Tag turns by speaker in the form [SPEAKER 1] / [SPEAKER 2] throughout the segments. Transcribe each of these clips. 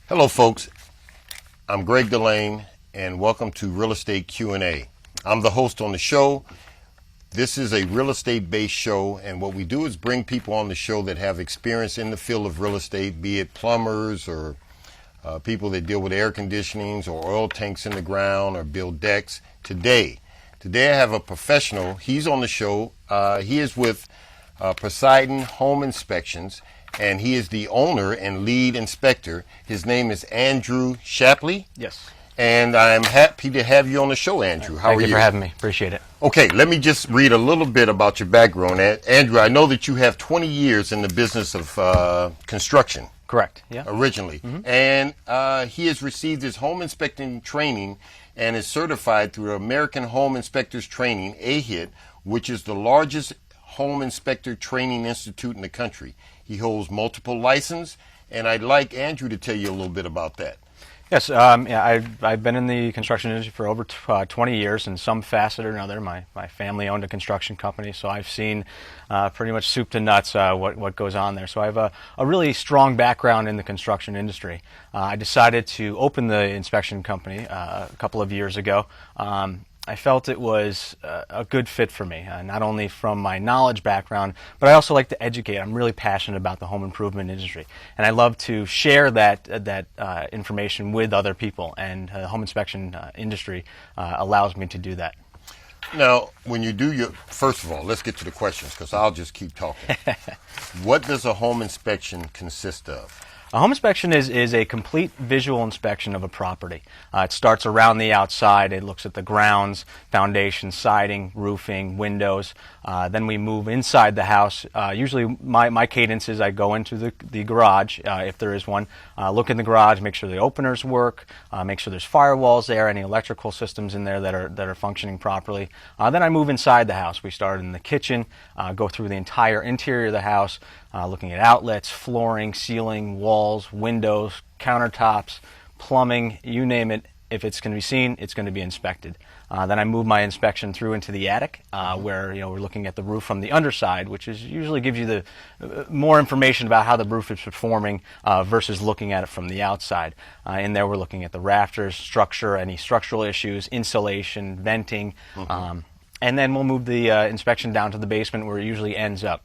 [SPEAKER 1] Hello folks, I'm Greg Delane and welcome to Real Estate Q&A. I'm the host on the show. This is a real estate based show, and what we do is bring people on the show that have experience in the field of real estate, be it plumbers or people that deal with air conditionings or oil tanks in the ground or build decks. Today I have a professional. He's on the show. He is with Poseidon Home Inspections, and he is the owner and lead inspector. His name is Andrew Shapley.
[SPEAKER 2] Yes.
[SPEAKER 1] And I'm happy to have you on the show, Andrew. How are you?
[SPEAKER 2] Thank you for having me. Appreciate it.
[SPEAKER 1] Okay, let me just read a little bit about your background. Andrew, I know that you have 20 years in the business of construction.
[SPEAKER 2] Correct, yeah.
[SPEAKER 1] Originally. Mm-hmm. And he has received his home inspecting training and is certified through American Home Inspectors Training, AHIT, which is the largest home inspector training institute in the country. He holds multiple licenses, and I'd like Andrew to tell you a little bit about that.
[SPEAKER 2] Yes, I've been in the construction industry for over 20 years in some facet or another. My family owned a construction company, so I've seen pretty much soup to nuts what goes on there. So I have a really strong background in the construction industry. I decided to open the inspection company a couple of years ago. I felt it was a good fit for me, not only from my knowledge background, but I also like to educate. I'm really passionate about the home improvement industry, and I love to share that information with other people, and the home inspection industry allows me to do that.
[SPEAKER 1] Now, when you do your, first of all, let's get to the questions, because I'll just keep talking. What does a home inspection consist of?
[SPEAKER 2] A home inspection is a complete visual inspection of a property. It starts around the outside. It looks at the grounds, foundation, siding, roofing, windows. Then we move inside the house. Usually my cadence is I go into the garage, if there is one, look in the garage, make sure the openers work, make sure there's firewalls there, any electrical systems in there that are functioning properly. Then I move inside the house. We start in the kitchen, go through the entire interior of the house, looking at outlets, flooring, ceiling, walls, windows, countertops, plumbing, you name it. If it's going to be seen, it's going to be inspected. Then I move my inspection through into the attic, where we're looking at the roof from the underside, which usually gives you the more information about how the roof is performing versus looking at it from the outside. In there, we're looking at the rafters, structure, any structural issues, insulation, venting, and then we'll move the inspection down to the basement, where it usually ends up.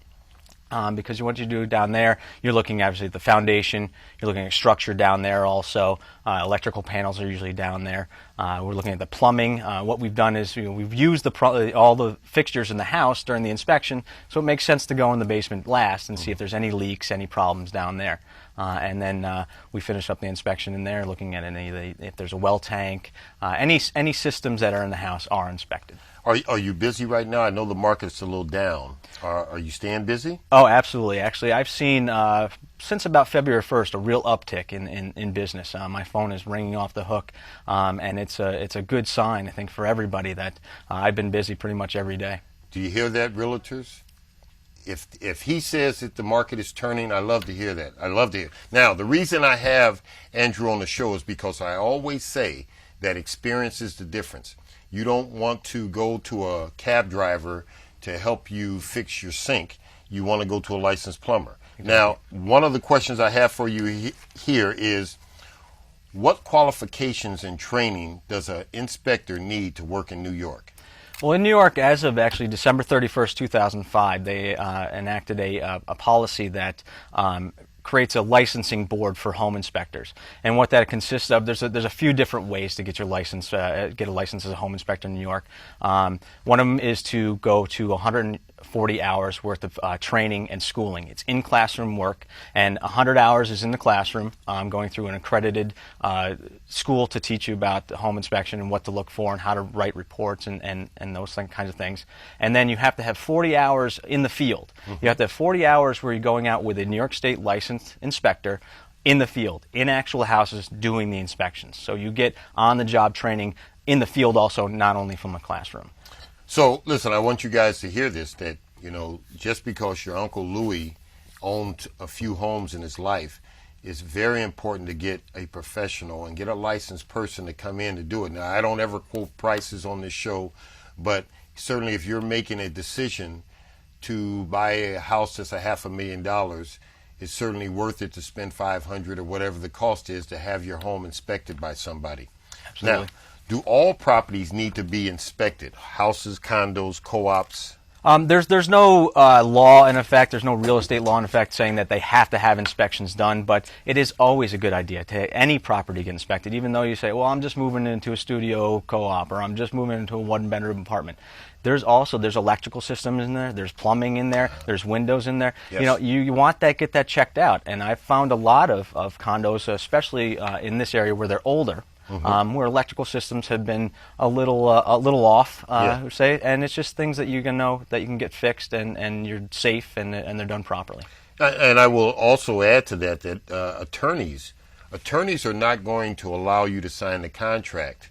[SPEAKER 2] Because what you do down there, you're looking obviously at the foundation, you're looking at structure down there also, electrical panels are usually down there. We're looking at the plumbing. What we've done is we've used all the fixtures in the house during the inspection, so it makes sense to go in the basement last and see if there's any leaks, any problems down there. And then we finish up the inspection in there, looking at if there's a well tank, any systems that are in the house are inspected.
[SPEAKER 1] Are you busy right now? I know the market's a little down. Are you staying busy?
[SPEAKER 2] Oh, absolutely. Actually, I've seen since about February 1st a real uptick in business. My phone is ringing off the hook, and it's a good sign, I think, for everybody that I've been busy pretty much every day.
[SPEAKER 1] Do you hear that, realtors? If he says that the market is turning, I love to hear that. I love to hear. Now, the reason I have Andrew on the show is because I always say that experience is the difference. You don't want to go to a cab driver to help you fix your sink. You want to go to a licensed plumber. Exactly. Now, one of the questions I have for you here is, what qualifications and training does an inspector need to work in New York?
[SPEAKER 2] Well, in New York, as of actually December 31st, 2005, they enacted a policy that creates a licensing board for home inspectors. And what that consists of, there's a few different ways to get your license, get a license as a home inspector in New York. One of them is to go to 140 hours worth of training and schooling. It's in classroom work, and 100 hours is in the classroom, going through an accredited school to teach you about the home inspection and what to look for and how to write reports and those kinds of things. And then you have to have 40 hours in the field. You have to have 40 hours where you're going out with a New York State licensed inspector in the field, in actual houses, doing the inspections. So you get on-the-job training in the field also, not only from a classroom.
[SPEAKER 1] So, listen, I want you guys to hear this, that, you know, just because your Uncle Louis owned a few homes in his life, it's very important to get a professional and get a licensed person to come in to do it. Now, I don't ever quote prices on this show, but certainly if you're making a decision to buy a house that's $500,000, it's certainly worth it to spend $500 or whatever the cost is to have your home inspected by somebody.
[SPEAKER 2] Absolutely.
[SPEAKER 1] Now, do all properties need to be inspected? Houses, condos, co-ops?
[SPEAKER 2] There's no law in effect, there's no real estate law in effect saying that they have to have inspections done, but it is always a good idea to any property get inspected, even though you say, well, I'm just moving into a studio co-op, or I'm just moving into a one-bedroom apartment. There's electrical systems in there, there's plumbing in there, there's windows in there.
[SPEAKER 1] Yes.
[SPEAKER 2] You know, you want that, get that checked out. And I've found a lot of condos, especially in this area where they're older, where electrical systems have been a little off, say, and it's just things that you can know that you can get fixed, and you're safe, and they're done properly.
[SPEAKER 1] And I will also add to that attorneys are not going to allow you to sign the contract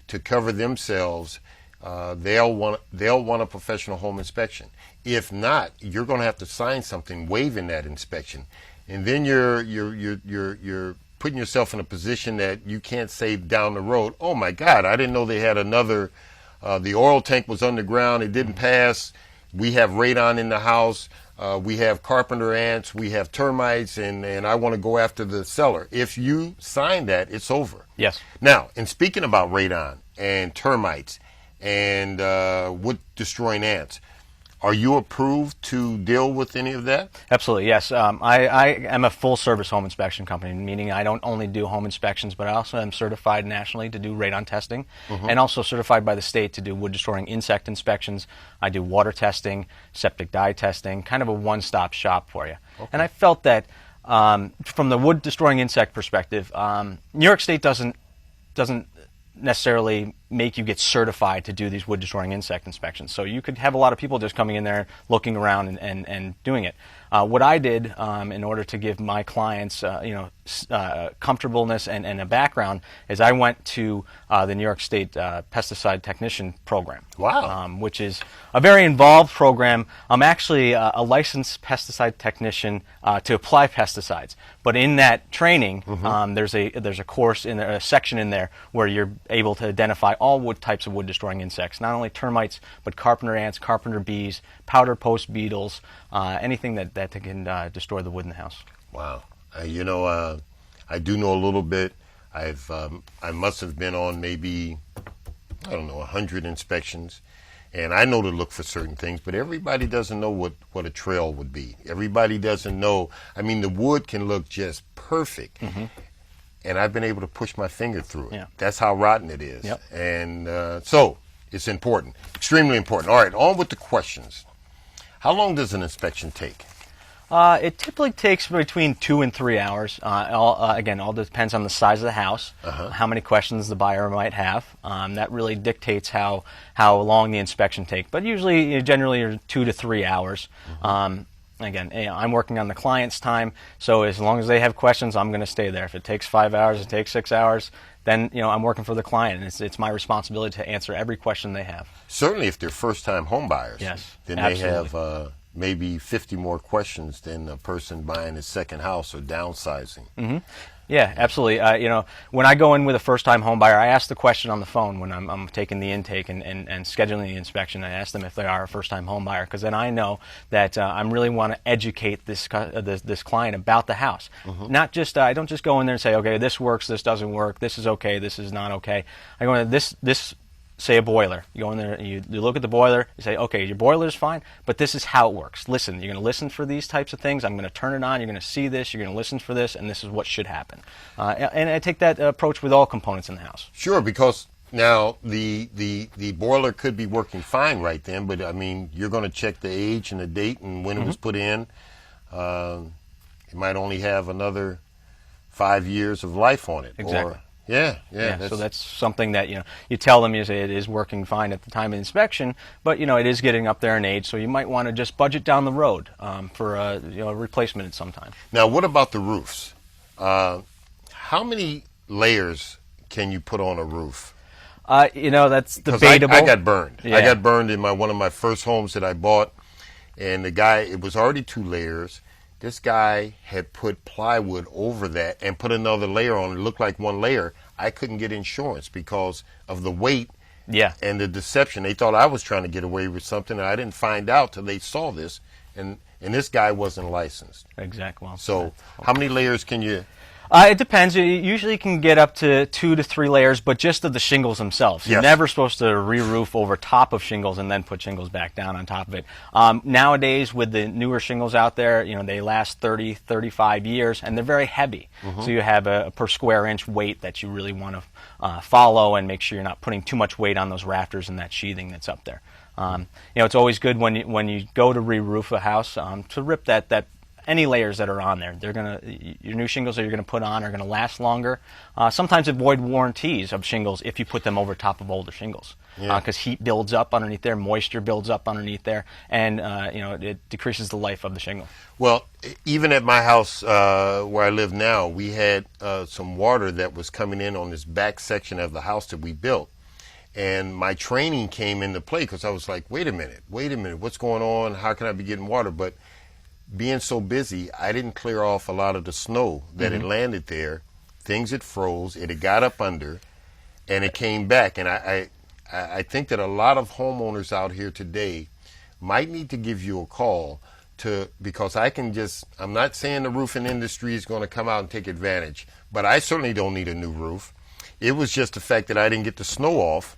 [SPEAKER 1] to cover themselves. They'll want a professional home inspection. If not, you're going to have to sign something waiving that inspection, and then you're putting yourself in a position that you can't say down the road, oh my God, I didn't know they had another, the oil tank was underground, it didn't pass, we have radon in the house, we have carpenter ants, we have termites, and I want to go after the seller. If you sign that, it's over.
[SPEAKER 2] Yes.
[SPEAKER 1] Now, in speaking about radon and termites and wood-destroying ants, are you approved to deal with any of that?
[SPEAKER 2] Absolutely, yes. I am a full-service home inspection company, meaning I don't only do home inspections, but I also am certified nationally to do radon testing, and also certified by the state to do wood-destroying insect inspections. I do water testing, septic dye testing, kind of a one-stop shop for you. Okay. And I felt that from the wood-destroying insect perspective, New York State doesn't necessarily make you get certified to do these wood-destroying insect inspections. So you could have a lot of people just coming in there, looking around and doing it. What I did in order to give my clients comfortableness and a background is I went to the New York State Pesticide Technician Program.
[SPEAKER 1] Wow.
[SPEAKER 2] Which is a very involved program. I'm actually a licensed pesticide technician to apply pesticides. But in that training, there's a course in there, a section in there where you're able to identify all types of wood-destroying insects, not only termites, but carpenter ants, carpenter bees, powder post beetles, anything that can destroy the wood in the house.
[SPEAKER 1] Wow. I do know a little bit. I must have been on maybe, 100 inspections. And I know to look for certain things, but everybody doesn't know what a trail would be. Everybody doesn't know. I mean, the wood can look just perfect. And I've been able to push my finger through it.
[SPEAKER 2] Yeah.
[SPEAKER 1] That's how rotten it is.
[SPEAKER 2] Yep.
[SPEAKER 1] And so it's important, extremely important. All right, on with the questions. How long does an inspection take?
[SPEAKER 2] It typically takes between 2 and 3 hours. All depends on the size of the house, how many questions the buyer might have. That really dictates how long the inspection takes. But usually, generally, 2 to 3 hours. Again, I'm working on the client's time, so as long as they have questions, I'm going to stay there. If it takes 5 hours, it takes 6 hours, then I'm working for the client, and it's my responsibility to answer every question they have.
[SPEAKER 1] Certainly, if they're first-time home buyers,
[SPEAKER 2] yes,
[SPEAKER 1] then
[SPEAKER 2] absolutely.
[SPEAKER 1] They have maybe 50 more questions than a person buying his second house or downsizing.
[SPEAKER 2] Yeah, absolutely. When I go in with a first-time home buyer, I ask the question on the phone when I'm taking the intake and scheduling the inspection. I ask them if they are a first-time home buyer, because then I know that I really want to educate this client about the house. Not just I don't just go in there and say, okay, this works, this doesn't work, this is okay, this is not okay. I go in there, this. Say a boiler. You go in there, you look at the boiler, you say, okay, your boiler is fine, but this is how it works. Listen, you're going to listen for these types of things. I'm going to turn it on, you're going to see this, you're going to listen for this, and this is what should happen. And I take that approach with all components in the house.
[SPEAKER 1] Sure, because now the boiler could be working fine right then, but I mean, you're going to check the age and the date and when it was put in. It might only have another 5 years of life on it.
[SPEAKER 2] Exactly.
[SPEAKER 1] Yeah.
[SPEAKER 2] So that's something that you tell them, you say it is working fine at the time of inspection, but it is getting up there in age, so you might want to just budget down the road for a replacement at some time.
[SPEAKER 1] Now, what about the roofs? How many layers can you put on a roof?
[SPEAKER 2] That's
[SPEAKER 1] 'Cause
[SPEAKER 2] debatable.
[SPEAKER 1] I got burned.
[SPEAKER 2] Yeah.
[SPEAKER 1] I got burned in one of my first homes that I bought, and the guy, it was already 2 layers. This guy had put plywood over that and put another layer on. It looked like 1 layer. I couldn't get insurance because of the weight
[SPEAKER 2] Yeah.
[SPEAKER 1] and the deception. They thought I was trying to get away with something, and I didn't find out till they saw this. And this guy wasn't licensed.
[SPEAKER 2] Exactly. Well,
[SPEAKER 1] So how many layers can you?
[SPEAKER 2] it depends. You usually can get up to 2 to 3 layers, but just of the shingles themselves. You're
[SPEAKER 1] Yes.
[SPEAKER 2] never supposed to re-roof over top of shingles and then put shingles back down on top of it. Nowadays, with the newer shingles out there, they last 30, 35 years, and they're very heavy. So you have a per square inch weight that you really want to follow and make sure you're not putting too much weight on those rafters and that sheathing that's up there. It's always good when you go to re-roof a house to rip that any layers that are on there. Your new shingles that you're gonna put on are gonna last longer. Sometimes avoid warranties of shingles if you put them over top of older shingles, because heat builds up underneath there, moisture builds up underneath there, and it decreases the life of the shingle.
[SPEAKER 1] Well, even at my house where I live now, we had some water that was coming in on this back section of the house that we built. And my training came into play because I was like, wait a minute, what's going on? How can I be getting water? But being so busy, I didn't clear off a lot of the snow that had landed there. Things had froze, it had got up under, and it came back. And I think that a lot of homeowners out here today might need to give you a call because I'm not saying the roofing industry is going to come out and take advantage, but I certainly don't need a new roof. It was just the fact that I didn't get the snow off.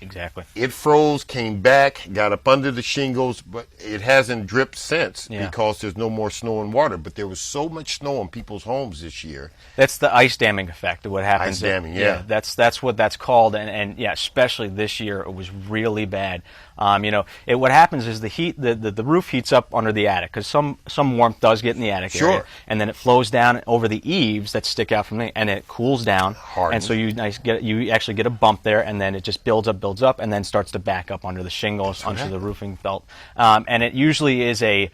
[SPEAKER 2] Exactly.
[SPEAKER 1] It froze, came back, got up under the shingles, but it hasn't dripped since because there's no more snow and water. But there was so much snow in people's homes this year.
[SPEAKER 2] That's the ice damming effect of what happens.
[SPEAKER 1] Ice damming, yeah.
[SPEAKER 2] That's what that's called, and especially this year it was really bad. What happens is the heat, the roof heats up under the attic because some warmth does get in the attic area, and then it flows down over the eaves that stick out from and it cools down, and so you actually get a bump there, and then it just builds up, and then starts to back up under the shingles, onto the roofing felt, and it usually is a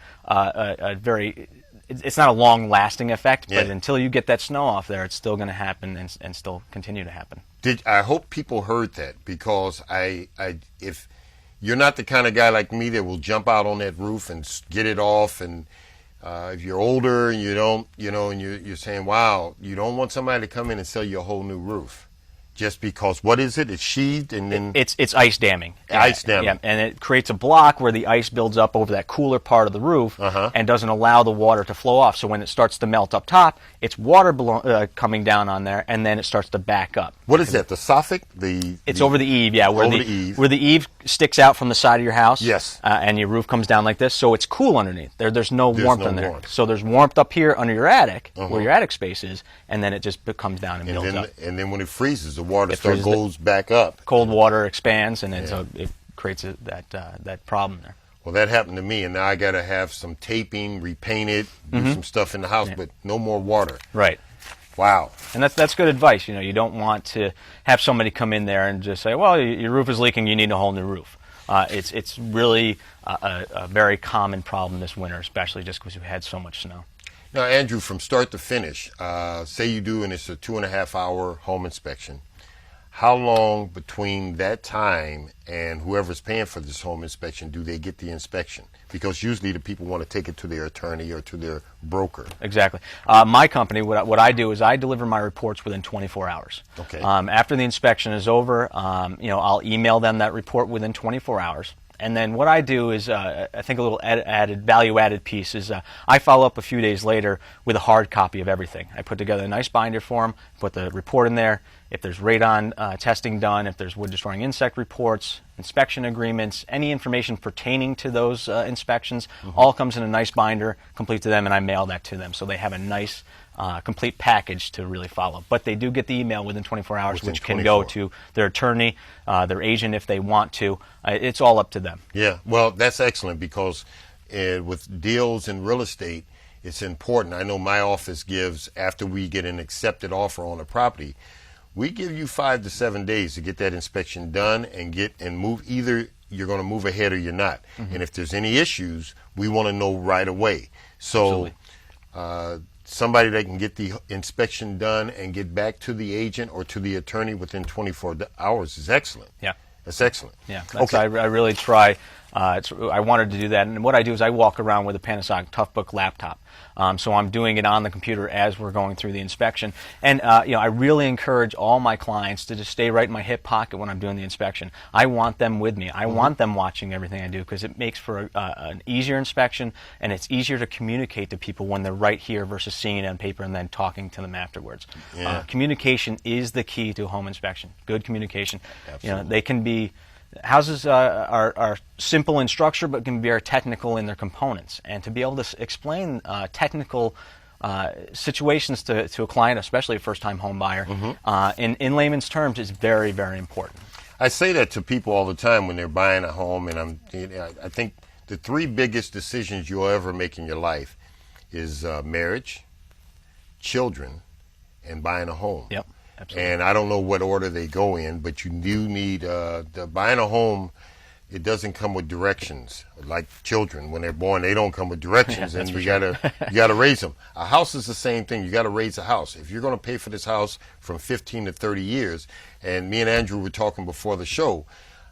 [SPEAKER 2] very. It's not a long-lasting effect, but until you get that snow off there, it's still going to happen and still continue to happen.
[SPEAKER 1] I hope people heard that, because if you're not the kind of guy like me that will jump out on that roof and get it off, and if you're older and you don't, and you're saying, wow, you don't want somebody to come in and sell you a whole new roof. Just because, what is it? It's sheathed, and then
[SPEAKER 2] it's ice damming.
[SPEAKER 1] Ice damming.
[SPEAKER 2] Yeah, and it creates a block where the ice builds up over that cooler part of the roof and doesn't allow the water to flow off. So when it starts to melt up top, it's water coming down on there, and then it starts to back up.
[SPEAKER 1] What is that? The soffit?
[SPEAKER 2] It's over the eave,
[SPEAKER 1] where the
[SPEAKER 2] eave sticks out from the side of your house.
[SPEAKER 1] Yes.
[SPEAKER 2] And your roof comes down like this, so it's cool underneath. There's no warmth in there.
[SPEAKER 1] Warmth.
[SPEAKER 2] So there's warmth up here under your attic, where your attic space is, and then it just comes down and builds up.
[SPEAKER 1] And then when it freezes, the water goes back up.
[SPEAKER 2] Cold water expands, and so it creates that problem there.
[SPEAKER 1] Well, that happened to me, and now I got to have some taping, repaint it, do some stuff in the house, but no more water.
[SPEAKER 2] Right.
[SPEAKER 1] Wow.
[SPEAKER 2] And that's good advice. You don't want to have somebody come in there and just say, well, your roof is leaking, you need a whole new roof. It's really a very common problem this winter, especially just because we've had so much snow.
[SPEAKER 1] Now, Andrew, from start to finish, say you do, and it's a 2.5-hour home inspection. How long between that time and whoever's paying for this home inspection do they get the inspection? Because usually the people want to take it to their attorney or to their broker.
[SPEAKER 2] Exactly. My company, what I do is I deliver my reports within 24 hours.
[SPEAKER 1] Okay.
[SPEAKER 2] After the inspection is over, I'll email them that report within 24 hours. And then what I do is, I think a little value-added piece is I follow up a few days later with a hard copy of everything. I put together a nice binder for them, put the report in there. If there's radon testing done, if there's wood-destroying insect reports, inspection agreements, any information pertaining to those inspections, all comes in a nice binder, complete to them, and I mail that to them. So they have a nice, complete package to really follow. But they do get the email within 24 hours, which can go to their attorney, their agent if they want to. It's all up to them.
[SPEAKER 1] Yeah, well, that's excellent, because with deals in real estate, it's important. I know my office gives, after we get an accepted offer on a property, we give you 5 to 7 days to get that inspection done and move. Either you're going to move ahead or you're not. And if there's any issues, we want to know right away. So somebody that can get the inspection done and get back to the agent or to the attorney within 24 hours is excellent.
[SPEAKER 2] Yeah.
[SPEAKER 1] That's excellent.
[SPEAKER 2] Yeah,
[SPEAKER 1] okay.
[SPEAKER 2] I really try. I wanted to do that, and what I do is I walk around with a Panasonic Toughbook laptop. So I'm doing it on the computer as we're going through the inspection. And I really encourage all my clients to just stay right in my hip pocket when I'm doing the inspection. I want them with me. I want them watching everything I do because it makes for an easier inspection, and it's easier to communicate to people when they're right here versus seeing it on paper and then talking to them afterwards.
[SPEAKER 1] Yeah.
[SPEAKER 2] Communication is the key to a home inspection. Good communication.
[SPEAKER 1] Absolutely.
[SPEAKER 2] They can be. Houses are simple in structure, but can be very technical in their components. And to be able to explain technical situations to a client, especially a first-time home buyer, in layman's terms, is very, very important.
[SPEAKER 1] I say that to people all the time when they're buying a home, and I think the three biggest decisions you'll ever make in your life is marriage, children, and buying a home.
[SPEAKER 2] Yep. Absolutely.
[SPEAKER 1] And I don't know what order they go in, but you do need buying a home. It doesn't come with directions like children when they're born. They don't come with directions, and you gotta raise them. A house is the same thing. You gotta raise a house. If you're going to pay for this house from 15 to 30 years, and me and Andrew were talking before the show,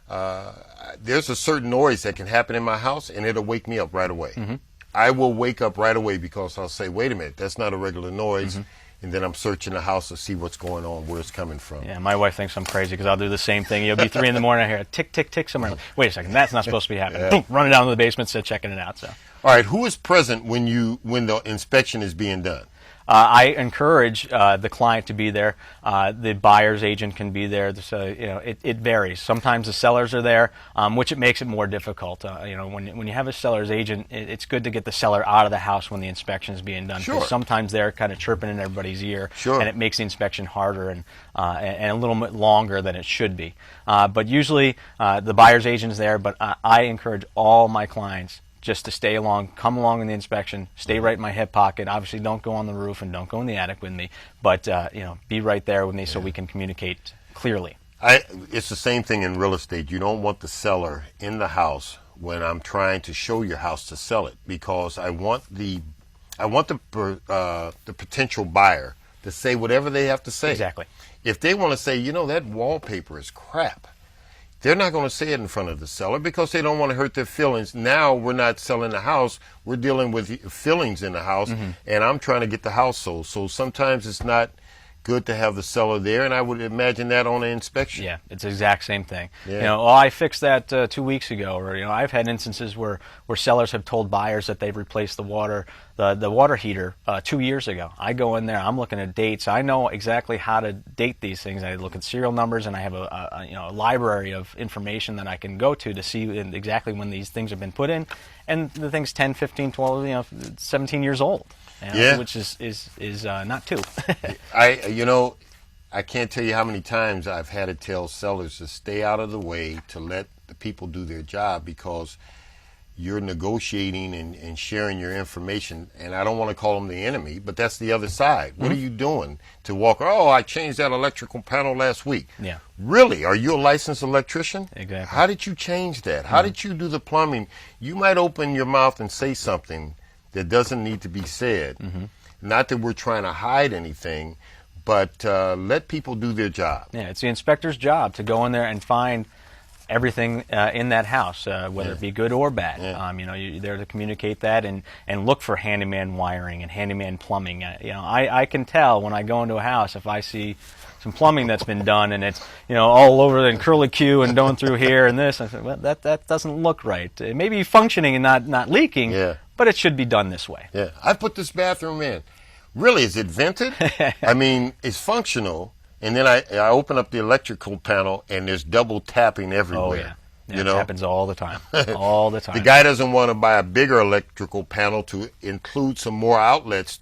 [SPEAKER 1] there's a certain noise that can happen in my house, and it'll wake me up right away. I will wake up right away because I'll say, "Wait a minute, that's not a regular noise." And then I'm searching the house to see what's going on, where it's coming from.
[SPEAKER 2] Yeah, my wife thinks I'm crazy because I'll do the same thing. It'll be 3 in the morning, I hear a tick, tick, tick somewhere. Like, wait a second, that's not supposed to be happening. Boom, running down to the basement, checking it out. So,
[SPEAKER 1] all right, who is present when the inspection is being done?
[SPEAKER 2] I encourage the client to be there. The buyer's agent can be there. So, it varies. Sometimes the sellers are there, which it makes it more difficult. When you have a seller's agent, it's good to get the seller out of the house when the inspection is being done.
[SPEAKER 1] Sure.
[SPEAKER 2] Because sometimes they're kind of chirping in everybody's ear,
[SPEAKER 1] sure.
[SPEAKER 2] and it makes the inspection harder and a little bit longer than it should be. But usually the buyer's agent is there. But I encourage all my clients just to stay along, come along in the inspection, stay right in my hip pocket. Obviously, don't go on the roof and don't go in the attic with me, but be right there with me so we can communicate clearly.
[SPEAKER 1] It's the same thing in real estate. You don't want the seller in the house when I'm trying to show your house to sell it, because I want the potential buyer to say whatever they have to say.
[SPEAKER 2] Exactly.
[SPEAKER 1] If they want to say, that wallpaper is crap, they're not going to say it in front of the seller because they don't want to hurt their feelings. Now we're not selling the house. We're dealing with feelings in the house, and I'm trying to get the house sold. So sometimes it's not good to have the seller there, and I would imagine that on an inspection.
[SPEAKER 2] Yeah, it's the exact same thing.
[SPEAKER 1] Yeah.
[SPEAKER 2] I fixed that 2 weeks ago, or I've had instances where sellers have told buyers that they've replaced the water heater 2 years ago. I go in there, I'm looking at dates. I know exactly how to date these things. I look at serial numbers, and I have a library of information that I can go to see exactly when these things have been put in, and the thing's 10, 15, 12, 17 years old. Which is not too.
[SPEAKER 1] I can't tell you how many times I've had to tell sellers to stay out of the way, to let the people do their job, because you're negotiating and sharing your information. And I don't want to call them the enemy, but that's the other side. What are you doing to walk? Oh, I changed that electrical panel last week.
[SPEAKER 2] Yeah.
[SPEAKER 1] Really? Are you a licensed electrician?
[SPEAKER 2] Exactly.
[SPEAKER 1] How did you change that? How did you do the plumbing? You might open your mouth and say something that doesn't need to be said. Not that we're trying to hide anything, but let people do their job.
[SPEAKER 2] Yeah, it's the inspector's job to go in there and find everything in that house, whether it be good or bad. You're there to communicate that and look for handyman wiring and handyman plumbing. I can tell when I go into a house if I see some plumbing that's been done and it's all over and curly Q and going through here and this. I said, well, that doesn't look right. It may be functioning and not leaking, but it should be done this way.
[SPEAKER 1] Yeah, I put this bathroom in. Really, is it vented? I mean, it's functional. And then I open up the electrical panel and there's double tapping everywhere.
[SPEAKER 2] Oh yeah. It happens all the time. All the time.
[SPEAKER 1] The guy doesn't want to buy a bigger electrical panel to include some more outlets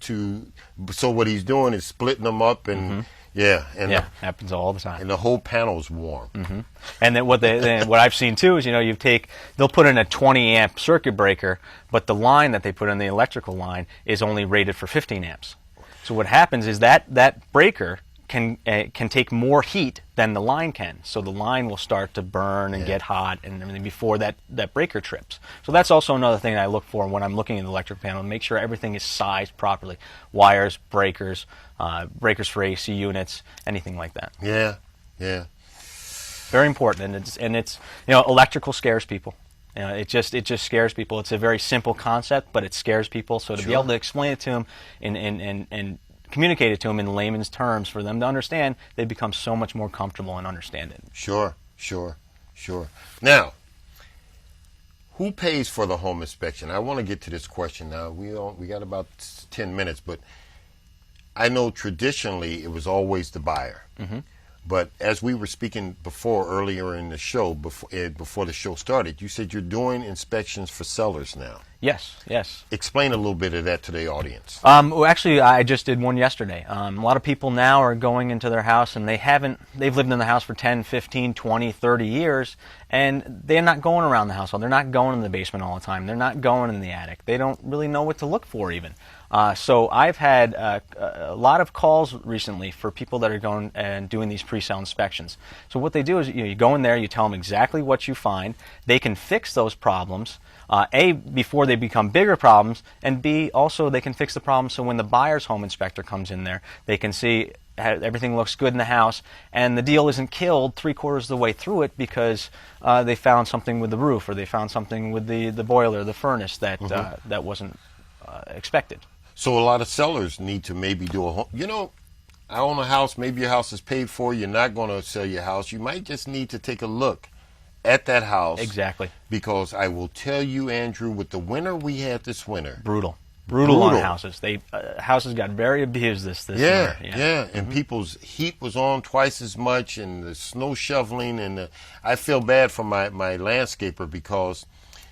[SPEAKER 1] so what he's doing is splitting them up and
[SPEAKER 2] happens all the time.
[SPEAKER 1] And the whole panel's warm.
[SPEAKER 2] And then what I've seen too is they'll put in a 20 amp circuit breaker, but the line that they put in, the electrical line, is only rated for 15 amps. So what happens is that breaker can take more heat than the line can. So the line will start to burn and get hot and everything before that breaker trips. So that's also another thing I look for when I'm looking at the electric panel, to make sure everything is sized properly. Wires, breakers, breakers for AC units, anything like that.
[SPEAKER 1] Yeah, yeah.
[SPEAKER 2] Very important, and it's electrical scares people. It just scares people. It's a very simple concept, but it scares people. So to be able to explain it to them and communicate it to them in layman's terms for them to understand, they become so much more comfortable and understand it.
[SPEAKER 1] Sure. Now, who pays for the home inspection? I want to get to this question now. We got about 10 minutes, but I know traditionally it was always the buyer. Mm-hmm. But as we were speaking earlier in the show, before the show started, you said you're doing inspections for sellers now.
[SPEAKER 2] Yes.
[SPEAKER 1] Explain a little bit of that to the audience.
[SPEAKER 2] Well, actually, I just did one yesterday. A lot of people now are going into their house, and they've lived in the house for 10, 15, 20, 30 years, and they're not going around the house. They're not going in the basement all the time. They're not going in the attic. They don't really know what to look for even. So I've had a lot of calls recently for people that are going and doing these pre-sale inspections. So what they do is you go in there, you tell them exactly what you find. They can fix those problems, A, before they become bigger problems, and B, also they can fix the problem so when the buyer's home inspector comes in there, they can see everything looks good in the house, and the deal isn't killed 3/4 of the way through it because they found something with the roof, or they found something with the boiler, the furnace that that wasn't expected.
[SPEAKER 1] So a lot of sellers need to maybe do a home. I own a house. Maybe your house is paid for. You're not going to sell your house. You might just need to take a look at that house.
[SPEAKER 2] Exactly.
[SPEAKER 1] Because I will tell you, Andrew, with the winter we had this winter.
[SPEAKER 2] Brutal on houses. Houses got very abused this winter.
[SPEAKER 1] Yeah. And people's heat was on twice as much, and the snow shoveling. And I feel bad for my landscaper because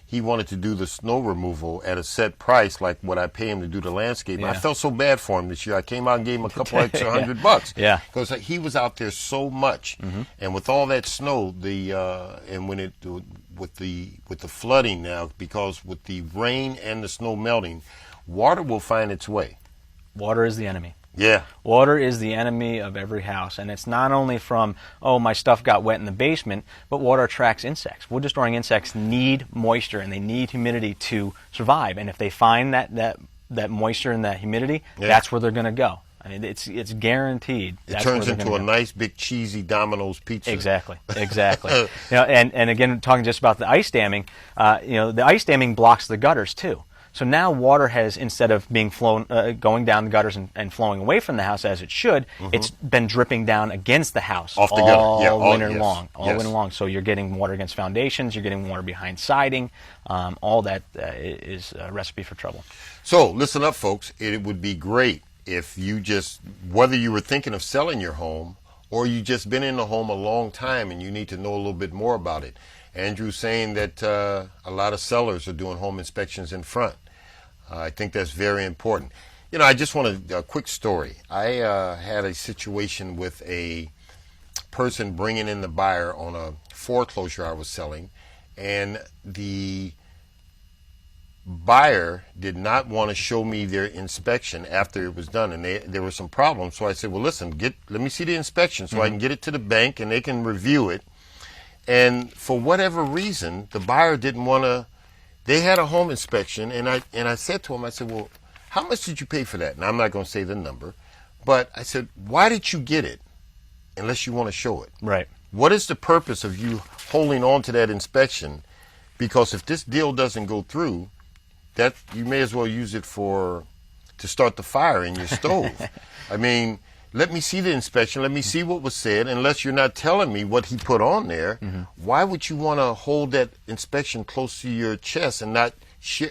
[SPEAKER 1] he wanted to do the snow removal at a set price, like what I pay him to do the landscape. I felt so bad for him this year. I came out and gave him a couple extra $100.
[SPEAKER 2] Yeah.
[SPEAKER 1] Because he was out there so much, and with all that snow, and when it with the flooding now, because with the rain and the snow melting, water will find its way.
[SPEAKER 2] Water is the enemy.
[SPEAKER 1] Yeah.
[SPEAKER 2] Water is the enemy of every house, and it's not only from, my stuff got wet in the basement, but water attracts insects. Wood-destroying insects need moisture, and they need humidity to survive, and if they find that moisture and that humidity, that's where they're going to go. I mean, it's guaranteed.
[SPEAKER 1] It turns into a nice, big, cheesy Domino's pizza.
[SPEAKER 2] Exactly. And again, talking just about the ice damming, the ice damming blocks the gutters, too. So now water has, instead of being going down the gutters and flowing away from the house as it should, it's been dripping down against the house
[SPEAKER 1] off the gutter.
[SPEAKER 2] all winter long. So you're getting water against foundations, you're getting water behind siding. All that is a recipe for trouble.
[SPEAKER 1] So listen up, folks. It would be great if you whether you were thinking of selling your home or you just been in the home a long time and you need to know a little bit more about it. Andrew's saying that a lot of sellers are doing home inspections in front. I think that's very important. I just want a quick story. I had a situation with a person bringing in the buyer on a foreclosure I was selling, and the buyer did not want to show me their inspection after it was done, and there were some problems. So I said, well, listen, let me see the inspection so I can get it to the bank and they can review it. And for whatever reason, the buyer didn't want to. They had a home inspection, and I said to him, I said, well, how much did you pay for that? And I'm not going to say the number, but I said, why did you get it unless you want to show it?
[SPEAKER 2] Right.
[SPEAKER 1] What is the purpose of you holding on to that inspection? Because if this deal doesn't go through, that you may as well use it to start the fire in your stove. I mean, let me see the inspection. Let me see what was said. Unless you're not telling me what he put on there, why would you want to hold that inspection close to your chest and not share?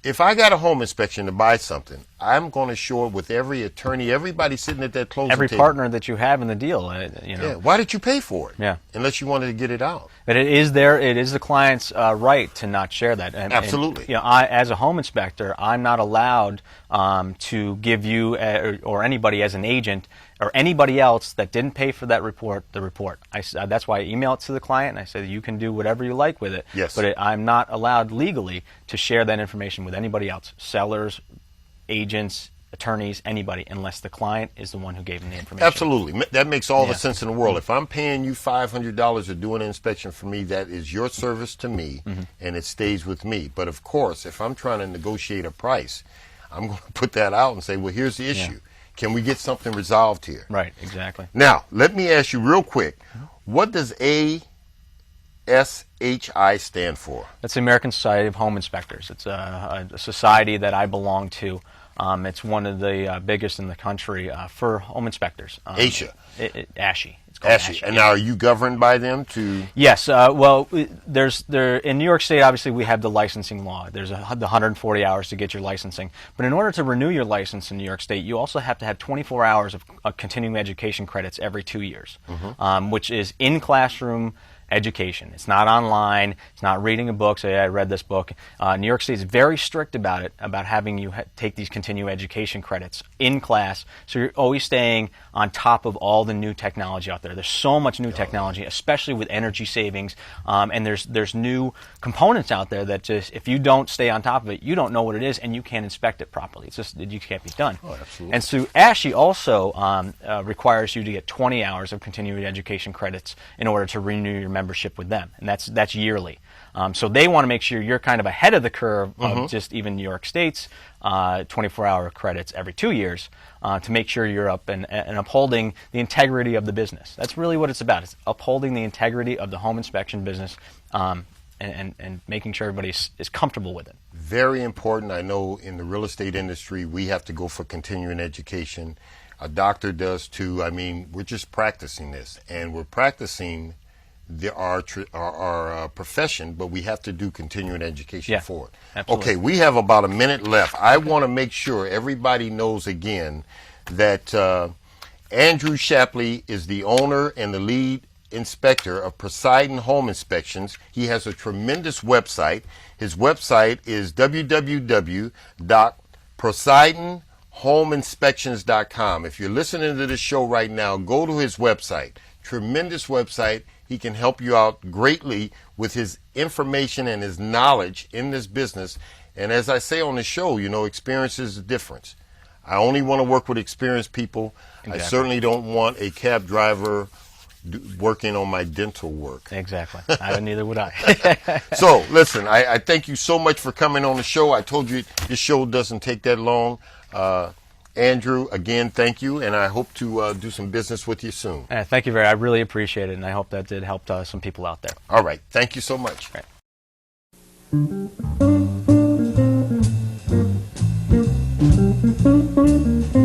[SPEAKER 1] If I got a home inspection to buy something, I'm going to show it with every attorney, everybody sitting at that closing table.
[SPEAKER 2] Every partner that you have in the deal,
[SPEAKER 1] Yeah. Why did you pay for it?
[SPEAKER 2] Yeah.
[SPEAKER 1] Unless you wanted to get it out.
[SPEAKER 2] But it is the client's right to not share that.
[SPEAKER 1] Absolutely.
[SPEAKER 2] And, I, as a home inspector, I'm not allowed to give you or anybody as an agent or anybody else that didn't pay for that report, the report. That's why I email it to the client, and I said, you can do whatever you like with it.
[SPEAKER 1] Yes.
[SPEAKER 2] But I'm not allowed legally to share that information with anybody else, sellers, agents, attorneys, anybody, unless the client is the one who gave them the information.
[SPEAKER 1] Absolutely. That makes all the
[SPEAKER 2] Yeah.
[SPEAKER 1] sense in the world. If I'm paying you $500 to do an inspection for me, that is your service to me, and it stays with me. But of course, if I'm trying to negotiate a price, I'm going to put that out and say, well, here's the issue. Can we get something resolved here?
[SPEAKER 2] Right, exactly.
[SPEAKER 1] Now, let me ask you real quick, what does ASHI stand for?
[SPEAKER 2] That's the American Society of Home Inspectors. It's a society that I belong to. It's one of the biggest in the country for home inspectors.
[SPEAKER 1] ASHA.
[SPEAKER 2] ASHI. It's called
[SPEAKER 1] ASHI. And now, are you governed by them to?
[SPEAKER 2] Yes. Well, in New York State, obviously, we have the licensing law. There's the 140 hours to get your licensing. But in order to renew your license in New York State, you also have to have 24 hours of continuing education credits every 2 years, which is in classroom education. It's not online. It's not reading a book. Say, I read this book. New York State is very strict about it, about having you take these continuing education credits in class. So you're always staying on top of all the new technology out there. There's so much new technology, especially with energy savings. And there's new components out there that just, if you don't stay on top of it, you don't know what it is and you can't inspect it properly. It's just, you can't be done.
[SPEAKER 1] Oh, absolutely.
[SPEAKER 2] And so ASHI also requires you to get 20 hours of continuing education credits in order to renew your membership with them, and that's yearly. So they want to make sure you're kind of ahead of the curve of just even New York State's 24-hour credits every 2 years to make sure you're up and upholding the integrity of the business. That's really what it's about. It's upholding the integrity of the home inspection business and making sure everybody is comfortable with it.
[SPEAKER 1] Very important. I know in the real estate industry, we have to go for continuing education. A doctor does too. I mean, we're just practicing this, and we're practicing our profession, but we have to do continuing education for it.
[SPEAKER 2] Absolutely.
[SPEAKER 1] Okay, we have about a minute left. I want to make sure everybody knows again that Andrew Shapley is the owner and the lead inspector of Poseidon Home Inspections. He has a tremendous website. His website is www.poseidonhomeinspections.com. If you're listening to this show right now, go to his website. Tremendous website. He can help you out greatly with his information and his knowledge in this business. And as I say on the show, you know, experience is the difference. I only want to work with experienced people. Exactly. I certainly don't want a cab driver working on my dental work.
[SPEAKER 2] Exactly. Neither would I.
[SPEAKER 1] So, listen, I thank you so much for coming on the show. I told you this show doesn't take that long. Andrew, again, thank you, and I hope to do some business with you soon.
[SPEAKER 2] Thank you I really appreciate it, and I hope that did help some people out there.
[SPEAKER 1] All right. Thank you so much.
[SPEAKER 2] All right.